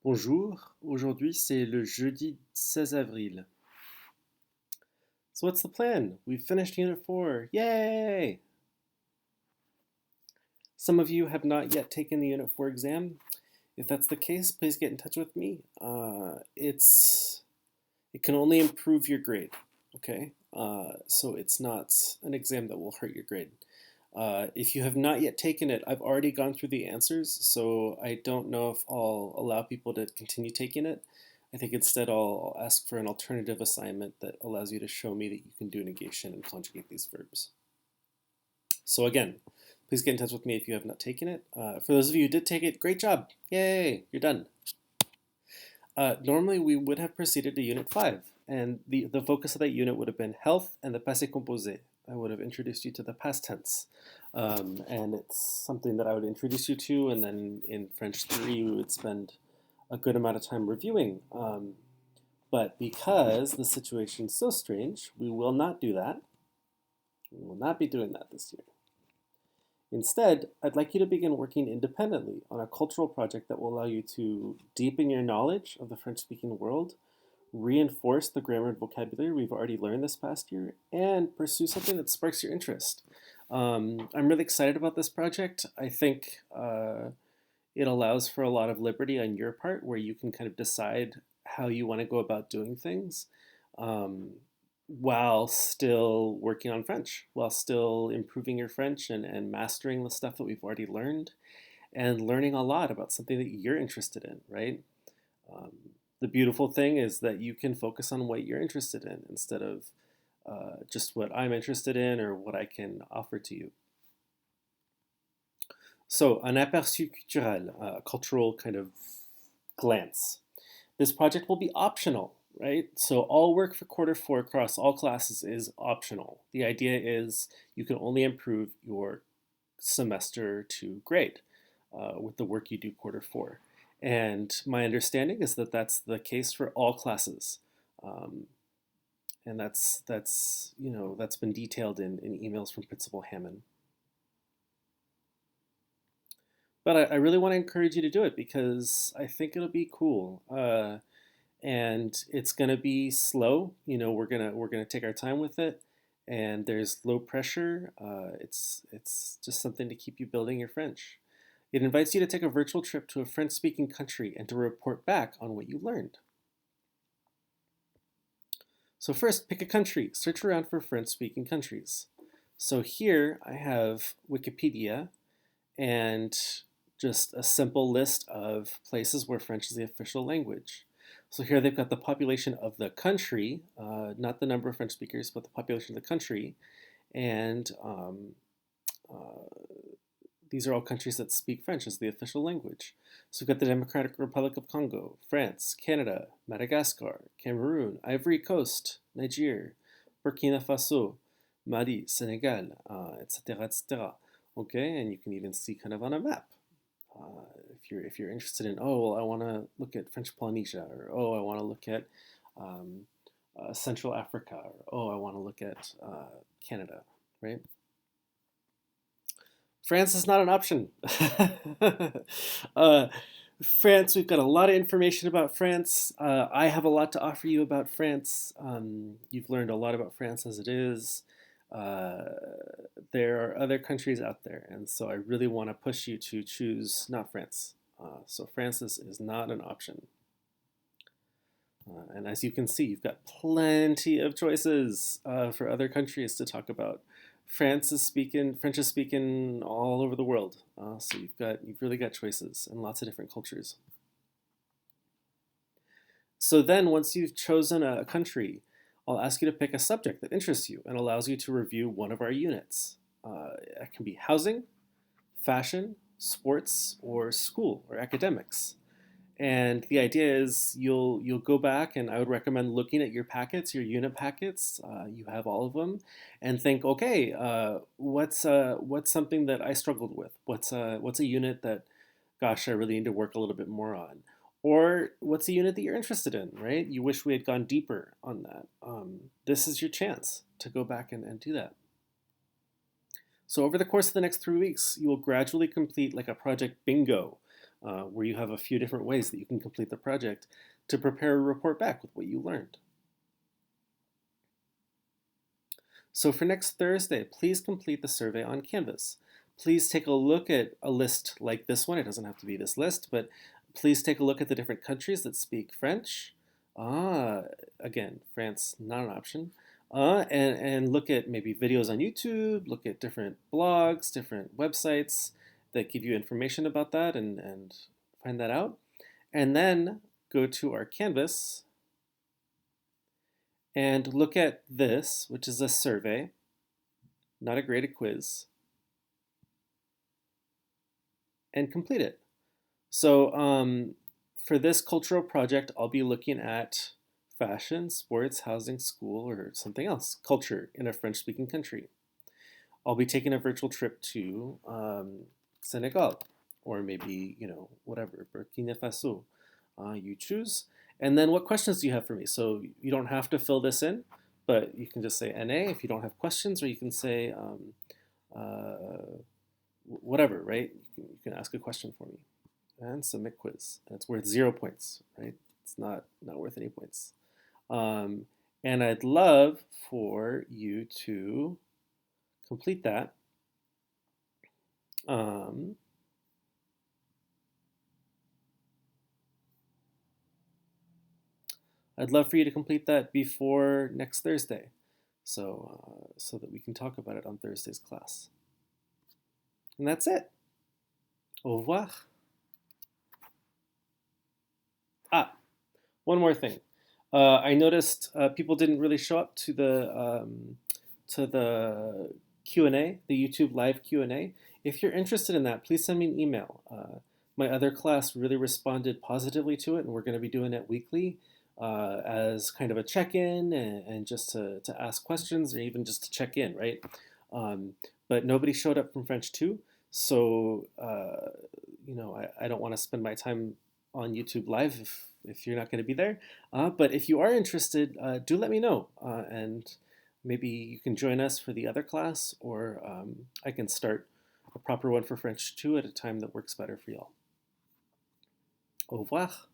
Bonjour, aujourd'hui c'est le jeudi 16 avril. So what's the plan? We've finished Unit 4. Yay! Some of you have not yet taken the Unit 4 exam. If that's the case, please get in touch with me. It can only improve your grade, okay? So it's not an exam that will hurt your grade. If you have not yet taken it, I've already gone through the answers, so I don't know if I'll allow people to continue taking it. I think instead I'll ask for an alternative assignment that allows you to show me that you can do negation and conjugate these verbs. So again, please get in touch with me if you have not taken it. For those of you who did take it, great job. Yay, you're done. Normally we would have proceeded to Unit 5, and the focus of that unit would have been health and the passé composé. I would have introduced you to the past tense. And it's something that I would introduce you to, and then in French 3 we would spend a good amount of time reviewing. But because the situation is so strange, we will not do that. We will not be doing that this year. Instead, I'd like you to begin working independently on a cultural project that will allow you to deepen your knowledge of the French-speaking world, reinforce the grammar and vocabulary we've already learned this past year, and pursue something that sparks your interest. I'm really excited about this project. I think it allows for a lot of liberty on your part where you can kind of decide how you want to go about doing things. While still working on French, while still improving your French and mastering the stuff that we've already learned, and learning a lot about something that you're interested in, right? Um, the beautiful thing is that you can focus on what you're interested in instead of just what I'm interested in or what I can offer to you. So, an aperçu culturel, a cultural kind of glance. This project will be optional, right? So all work for quarter 4 across all classes is optional. The idea is you can only improve your semester to grade with the work you do quarter 4. And my understanding is that that's the case for all classes. Um, and that's been detailed in emails from Principal Hammond. But I really want to encourage you to do it because I think it'll be cool. And it's gonna be slow. We're gonna take our time with it, and there's low pressure. It's just something to keep you building your French. It invites you to take a virtual trip to a French-speaking country and to report back on what you learned. So first, pick a country. Search around for French-speaking countries. So here I have Wikipedia and just a simple list of places where French is the official language. So here they've got the population of the country, not the number of French speakers, but the population of the country. And uh, these are all countries that speak French as the official language. So we've got the Democratic Republic of Congo, France, Canada, Madagascar, Cameroon, Ivory Coast, Niger, Burkina Faso, Mali, Senegal, etc., etc. Okay, and you can even see kind of on a map. If you're interested in, oh, well, I want to look at French Polynesia, or oh, I want to look at um, Central Africa, or oh, I want to look at Canada, right? France is not an option. uh, France, we've got a lot of information about France. I have a lot to offer you about France. You've learned a lot about France as it is. Uh, there are other countries out there, and so I really want to push you to choose not France. So France is not an option. And as you can see, you've got plenty of choices for other countries to talk about. French is speaking all over the world, so you've really got choices and lots of different cultures. So then, once you've chosen a country, I'll ask you to pick a subject that interests you and allows you to review one of our units. It can be housing, fashion, sports, or school or academics. And the idea is you'll go back, and I would recommend looking at your packets, your unit packets. You have all of them, and think, okay, what's something that I struggled with? What's a unit that, gosh, I really need to work a little bit more on? Or what's a unit that you're interested in, right? You wish we had gone deeper on that. This is your chance to go back and do that. So over the course of the next 3 weeks, you will gradually complete like a project bingo, where you have a few different ways that you can complete the project to prepare a report back with what you learned. So for next Thursday, please complete the survey on Canvas. Please take a look at a list like this one. It doesn't have to be this list, but please take a look at the different countries that speak French. Again, France, not an option. And look at maybe videos on YouTube, look at different blogs, different websites that give you information about that and find that out. And then go to our Canvas and look at this, which is a survey, not a graded quiz, and complete it. So for this cultural project, I'll be looking at fashion, sports, housing, school, or something else, culture in a French-speaking country. I'll be taking a virtual trip to Senegal, or maybe, whatever, Burkina Faso. You choose. And then what questions do you have for me? So you don't have to fill this in, but you can just say NA if you don't have questions, or you can say whatever, right? You can ask a question for me and submit quiz. And it's worth 0 points, right? It's not worth any points. And I'd love for you to complete that. I'd love for you to complete that before next Thursday, so that we can talk about it on Thursday's class. And that's it. Au revoir. One more thing. I noticed people didn't really show up to the Q&A, the YouTube live Q&A. If you're interested in that, please send me an email. My other class really responded positively to it, and we're going to be doing it weekly as kind of a check-in and just to ask questions or even just to check in, right? But nobody showed up from French 2, so I don't want to spend my time on YouTube live if you're not going to be there. But if you are interested, do let me know, and maybe you can join us for the other class, or I can start a proper one for French 2 at a time that works better for y'all. Au revoir.